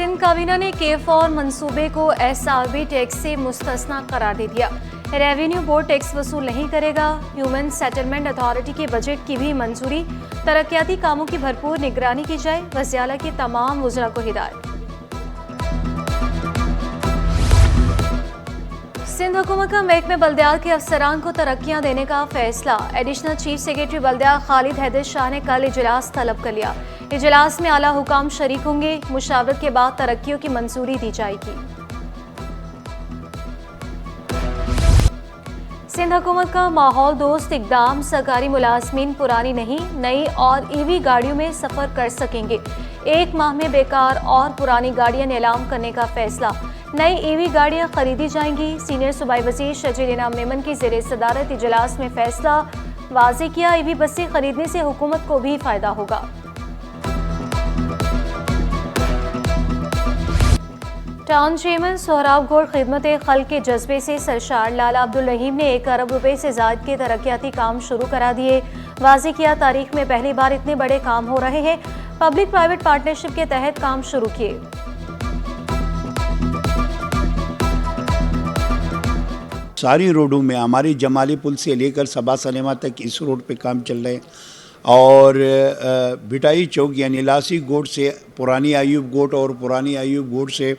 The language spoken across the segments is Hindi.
सिंध काबीना ने K4 मंसूबे को SRB टैक्स से मुस्तस्ना करार दे दिया। रेवेन्यू बोर्ड टैक्स वसूल नहीं करेगा। ह्यूमन सेटलमेंट अथॉरिटी के बजट की भी मंजूरी। तरक्याती कामों की भरपूर निगरानी की जाए। वज़ीर आला की तमाम वज़रा को हिदायत। सिंध हुकूमत का महकमे बल्दियात के अफसरान को तरक्कियां देने का फैसला। एडिशनल चीफ सेक्रेटरी बल्दियात खालिद हैदर शाह ने कल इजलास तलब कर लिया। इजलास में आला हुकाम शरीक होंगे। मुशावरत के बाद तरक्कियों की मंजूरी दी जाएगी। सिंध हुकूमत का माहौल दोस्त इकदाम। सरकारी मुलाजमीन पुरानी नहीं नई और EV गाड़ियों में सफर कर सकेंगे। 1 माह में बेकार और पुरानी गाड़ियां नीलाम करने का फैसला। नई EV गाड़ियां खरीदी जाएंगी। सीनियर सूबाई वज़ीर शजील इनाम मेमन की ज़ेरे सदारत इजलास में फैसला वाज़े किया। EV बसें खरीदने से हुकूमत को भी फायदा होगा। टाउन चेयरमैन सोहराब घोड़ खिदमत खल्क के जज्बे से सरशार। लाला अब्दुल रहीम ने 1 अरब रुपए से ज़ायद के तरक्याती काम शुरू करा दिए। वाज़े किया तारीख में पहली बार इतने बड़े काम हो रहे हैं। पब्लिक प्राइवेट पार्टनरशिप के तहत काम शुरू किए। सारी रोडों में हमारी जमाली पुल से लेकर सबा सलेमा तक इस रोड पे काम चल रहे हैं और बिटाई चौक यानी लासी गोट से पुरानी आयूब गोट और पुरानी आयूब गोट से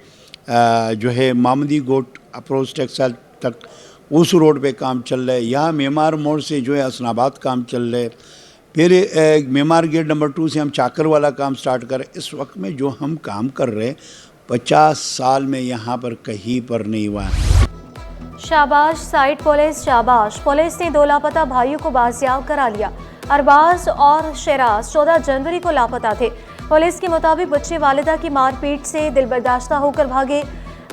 जो है मामदी गोट अप्रोच टेक्सटाइल तक उस रोड पे काम चल रहा है। यहाँ मेमार मोड़ से जो है हसनाबाद काम चल रहा है। फिर मेमार गेट नंबर 2 से हम चाकर वाला काम स्टार्ट करें। इस वक्त में जो हम काम कर रहे हैं 50 साल में यहाँ पर कहीं पर नहीं हुआ है। शाबाश साइड पुलिस शाबाश। पुलिस ने 2 लापता भाइयों को बाजियाब करा लिया। अरबाज और शेराज 14 जनवरी को लापता थे। पुलिस के मुताबिक बच्चे वालिदा की मारपीट से दिलबर्दाश्ता होकर भागे।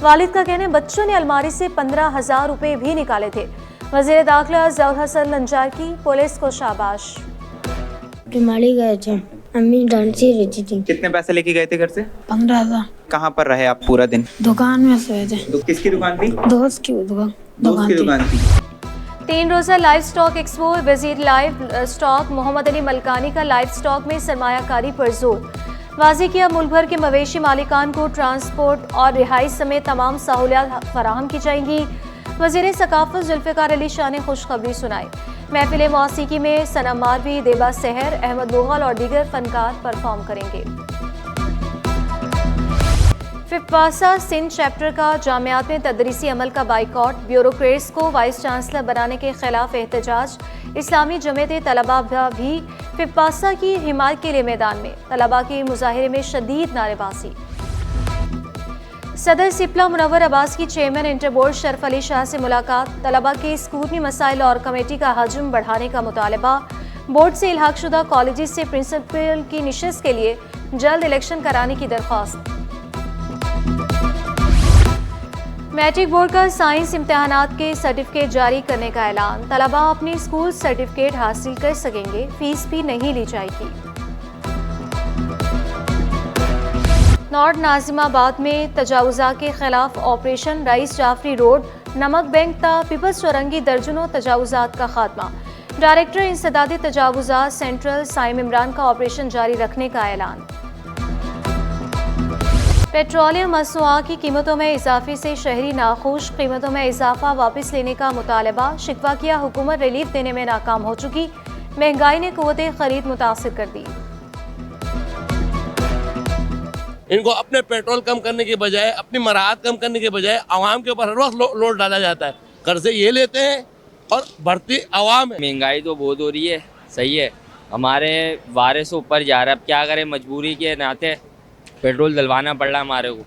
वालिद का कहना है बच्चों ने अलमारी से 15,000 रुपए भी निकाले थे। वजीर दाखिला ज़ौहर हसन लंजार की पुलिस को शाबाश। बीमारी गए थे, अम्मी डांसी रहती थी। कितने पैसे लेके गए थे घर से? 15,000। कहाँ पर रहे आप पूरा दिन? दुकान में सोए थे। किसकी दुकान थी? दोस्त की दुकान। दोस्त की दुकान थी। 3 रोज़ा लाइव स्टॉक एक्सपो। वजीर लाइव स्टॉक मोहम्मद अली मलकानी का लाइव स्टॉक में सरमायाकारी पर जोर। वाज़े किया मुल्क भर के मवेशी मालिकान को ट्रांसपोर्ट और रिहाइश समेत तमाम सहूलियात फराहम की जाएंगी। वज़ीर सकाफ़त जुल्फ़िकार अली शाह ने खुशखबरी सुनाई। महफिल मौसीकी में सनम मारवी, देबा सहर, अहमद मुगल और दीगर फनकार परफॉर्म करेंगे। फिपवासा सिंध चैप्टर का जामियात में तदरीसी अमल का बाइकआउट। ब्यूरोक्रेट्स को वाइस चांसलर बनाने के खिलाफ एहतजाज। इस्लामी जमीयत तलबा भी फिपवासा की हिमायत के लिए मैदान में। तलबा के मुजाहिरे में शदीद नारेबाजी। सदर सिपला मुनव्वर अब्बास की chairman inter board Sharaf Ali Shah से मुलाकात। तलबा के स्कूटनी मसाइल और कमेटी का हजम बढ़ाने का मुतालबा। बोर्ड से इल्हाक शुदा कॉलेजेस से प्रिंसिपल की निशस्त के लिए जल्द इलेक्शन कराने की दरख्वास्त। मैट्रिक बोर्ड का साइंस इम्तिहानात के सर्टिफिकेट जारी करने का ऐलान। तलबा अपनी स्कूल सर्टिफिकेट हासिल कर सकेंगे। फीस भी नहीं ली जाएगी। नॉर्थ नाजिमाबाद में तजावुज़ा के खिलाफ ऑपरेशन। रईस जाफरी रोड, नमक बैंक ता पीपल्स चौरंगी दर्जनों तजावुज़ात का खात्मा। डायरेक्टर इंसदादी तजावुज़ात सेंट्रल साइम इमरान का ऑपरेशन जारी रखने का ऐलान। पेट्रोलियम मसनूआत की कीमतों में इजाफे से शहरी नाखुश। कीमतों में इजाफा वापस लेने का मुतालबा। शिकवा किया हुकूमत रिलीफ देने में नाकाम हो चुकी। महंगाई ने कुव्वत खरीद मुतासिर कर दी। इनको अपने पेट्रोल कम करने के बजाय, अपनी मराहत कम करने के बजाय आवाम के ऊपर हर वक्त लोड डाला जाता है। कर्जे ये लेते हैं और बढ़ती आवाम है। महंगाई तो बहुत हो रही है, सही है, हमारे वारे से ऊपर जा रहा है। अब क्या करें, मजबूरी के नाते पेट्रोल डलवाना पड़ रहा है हमारे को।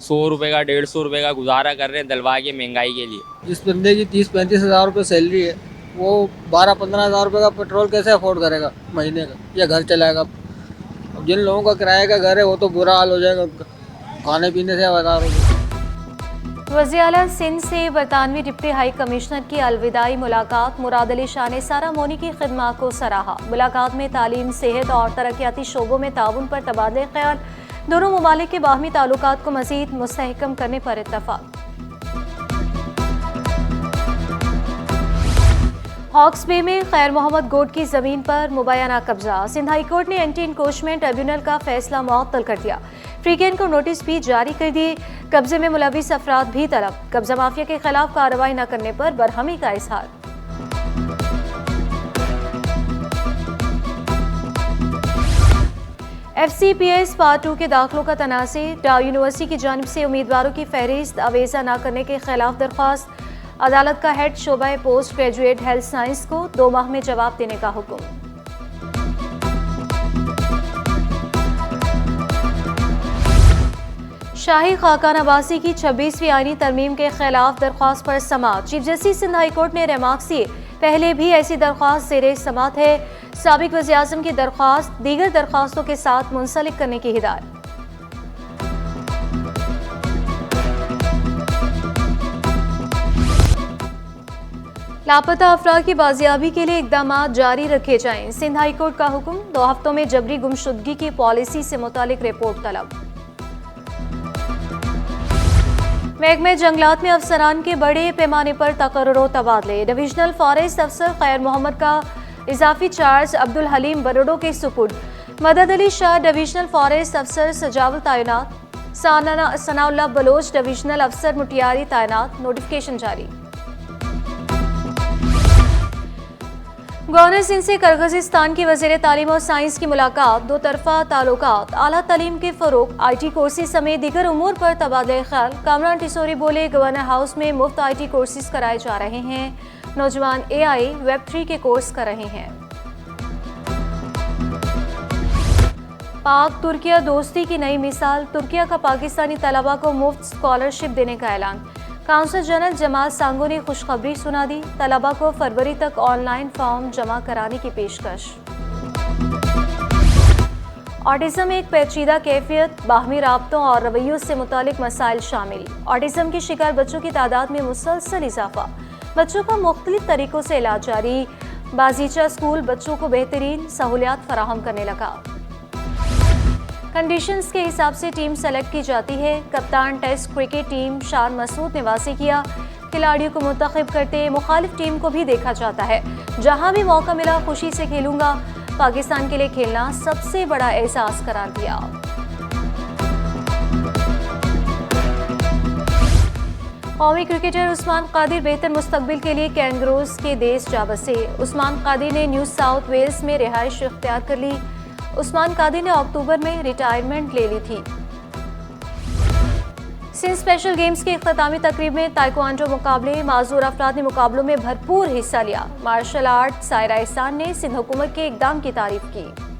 100 रुपये का 150 रुपये का गुजारा कर रहे हैं डलवा के महंगाई के लिए। जिस बंदे की 30-35 हज़ार रुपये सैलरी है वो 12-15 हज़ार रुपये का पेट्रोल कैसे अफोर्ड करेगा महीने का, या घर चलाएगा। अब जिन लोगों का किराए का घर है वो तो बुरा हाल हो जाएगा उनका, खाने पीने से आवाज़ार होगी। वज़ीर आला सिंध से बरतानवी डिप्टी हाई कमिश्नर की अलविदाई मुलाकात। मुराद अली शाह ने सारा मोनी की खिदमत को सराहा। मुलाकात में तालीम, सेहत और तरक्याती शोबों में ताउन पर तबादले ख्याल। दोनों ममालिक के बाहमी ताल्लुकात को मज़ीद मुस्तहकम करने पर इत्तफाक। हॉक्स बे में खैर मोहम्मद गोट की जमीन पर मुबैना कब्जा। सिंध हाई कोर्ट ने एंटी इंक्रोचमेंट ट्रिब्यूनल का फैसला मुअत्तल कर दिया। फ्रीकेन को नोटिस भी जारी कर दिए। कब्जे में मुलविस अफराद भी तलब। कब्जा माफिया के खिलाफ कार्रवाई न करने पर बरहमी का इजहार। FCPS पार्ट 2 के दाखिलों का तनाज़े। डाउ यूनिवर्सिटी की जानिब से उम्मीदवारों की फहरिस्त अवेजा न करने के खिलाफ दरख्वास्त। अदालत का हेड शोबा पोस्ट ग्रेजुएट हेल्थ साइंस को 2 माह में जवाब देने का हुक्म। शाही खाकान अब्बासी की 26वीं आईनी तरमीम के खिलाफ दरख्वास्त पर समाअत। Chief justice Sindh high court ने रिमार्क्स दिए, पहले भी ऐसी दरख्वास्त ज़ेरे समाअत है। साबिक वज़ीर आज़म की दरख्वास्त दीगर दरख्वास्तों के साथ मुंसलिक करने की हिदायत। लापता अफराद की बाजियाबी के लिए इकदाम जारी रखे जाएं। सिंध हाई कोर्ट का हुक्म। 2 हफ्तों में जबरी गुमशुदगी की पॉलिसी से मुतालिक रिपोर्ट तलब। महकमे जंगलात में अफसरान के बड़े पैमाने पर तकर्रुर तबादले। डिविजनल फॉरेस्ट अफसर खैर मोहम्मद का इजाफी चार्ज अब्दुल हलीम बरोडो के सुपुर्द। मदद अली शाह डिविजनल फॉरेस्ट अफसर सजावल तैनात। सनाउल्लाह बलोच डिविजनल अफसर मुटियारी तैनात। नोटिफिकेशन जारी। गवर्नर सिंह से किर्गिस्तान की वज़ीर तालीम और साइंस की मुलाकात। 2 तरफ़ा ताल्लुकात, आला तालीम के फ़रोग़, IT कोर्सेज समेत दीगर उमूर पर तबादले ख्याल। कामरान टिसोरी बोले, गवर्नर हाउस में मुफ्त IT कोर्सेज कराए जा रहे हैं। नौजवान AI वेब 3 के कोर्स कर रहे हैं। पाक तुर्किया दोस्ती की नई मिसाल। तुर्किया का पाकिस्तानी तलबा को मुफ्त स्कॉलरशिप देने का ऐलान। काउंसिल जनरल जमाल सांगो ने खुशखबरी सुना दी। तलबा को फरवरी तक ऑनलाइन फॉर्म जमा कराने की पेशकश। ऑटिज्म एक पेचीदा कैफियत, बाहमी राब्तों और रवैयों से मुतालिक मसाइल शामिल। ऑटिज्म के शिकार बच्चों की तादाद में मुसलसल इजाफा। बच्चों का मुख्तलिफ तरीकों से इलाज जारी। बाजीचा स्कूल बच्चों को बेहतरीन सहूलियात फराहम करने लगा। कंडीशंस के हिसाब से टीम सेलेक्ट की जाती है। कप्तान test cricket team Shan Masood ने वाज़ेह किया, खिलाड़ियों को मुंतखब करते मुखालिफ टीम को भी देखा जाता है। जहां भी मौका मिला खुशी से खेलूंगा। पाकिस्तान के लिए खेलना सबसे बड़ा एहसास करार दिया। कौमी क्रिकेटर उस्मान कादिर बेहतर मुस्तकबिल के लिए कैंगरोज के देश जा बसे। उस्मान कादिर ने न्यू साउथ वेल्स में रिहाइश इख्तियार कर ली। उस्मान कादिर ने अक्टूबर में रिटायरमेंट ले ली थी। सिंध स्पेशल गेम्स के इख्तितामी तकरीब में ताइक्वांडो मुकाबले। माजूर अफराद ने मुकाबलों में भरपूर हिस्सा लिया। मार्शल आर्ट सायरा एहसान ने सिंध हुकूमत के इक़दाम की तारीफ की।